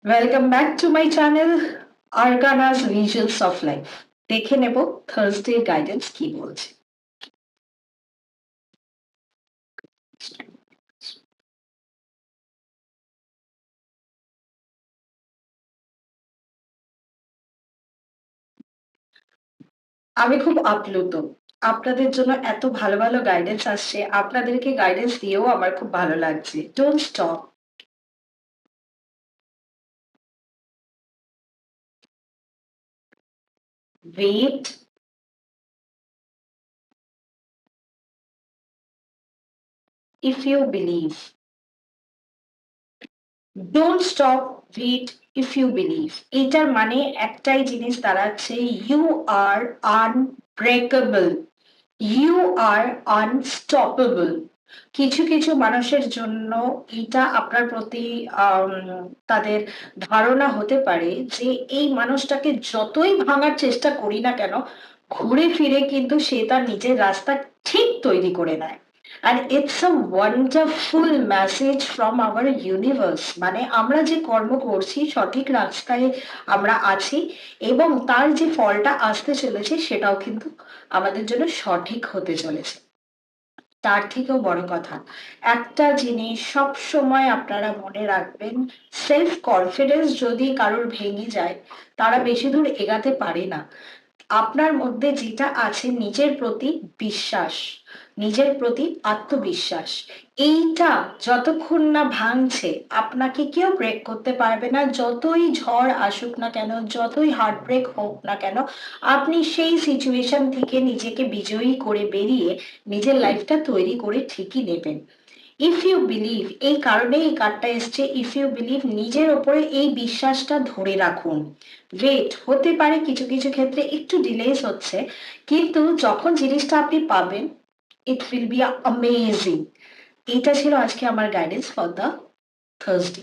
Welcome back to my channel arcanas visions of life. দেখে নেব Thursday guidance কি বলছে। আমি খুব আপ্লুত, আপনাদের জন্য এত ভালো ভালো গাইডেন্স আসছে, আপনাদেরকে গাইডেন্স দিয়েও আমার খুব ভালো লাগছে। Don't stop, wait, if you believe. Don't stop, wait, if you believe. এটার মানে একটাই জিনিস দাঁড়াচ্ছে, you are unbreakable, you are unstoppable. কিছু কিছু মানুষের জন্য এটা আপনার প্রতি আম, তাদের ধারণা হতে পারে যে এই মানুষটাকে যতই ভাঙার চেষ্টা করি না কেন, ঘুরে ফিরে কিন্তু সে তার নিজের রাস্তা ঠিক তৈরি করে নেয়। And it's a wonderful message from our universe, মানে আমরা যে কর্ম করছি সঠিক রাস্তায় আমরা আছি, এবং তার যে ফলটা আসতে চলেছে সেটাও কিন্তু আমাদের জন্য সঠিক হতে চলেছে। তার থেকেও বড় কথা, একটা জিনিস সব সময় আপনারা মনে রাখবেন, সেলফ কনফিডেন্স যদি কারোর ভেঙে যায়, তারা বেশি দূর এগাতে পারে না। আপনার মধ্যে যেটা আছে নিজের প্রতি বিশ্বাস, নিজের প্রতি আত্মবিশ্বাস, এইটা যতক্ষণ না ভাঙছে আপনাকে কেউ ব্রেক করতে পারবে না। যতই ঝড় আসুক না কেন, যতই হার্ট ব্রেক হোক না কেন, আপনি সেই সিচুয়েশন থেকে নিজেকে বিজয়ী করে বেরিয়ে নিজের লাইফটা তৈরি করে ঠিকই নেবেন। ইফ ইউ বিলিভ, এই কারণে এই কার্ডটা এসছে, ইফ ইউ বিলিভ, নিজের ওপরে এই বিশ্বাসটা ধরে রাখুন। ওয়েট, হতে পারে কিছু কিছু ক্ষেত্রে একটু ডিলেস হচ্ছে, কিন্তু যখন জিনিসটা আপনি পাবেন, ইট উইল বি অ্যামেজিং। এইটা ছিল আজকে আমার গাইডেন্স ফর দ্য থার্সডে।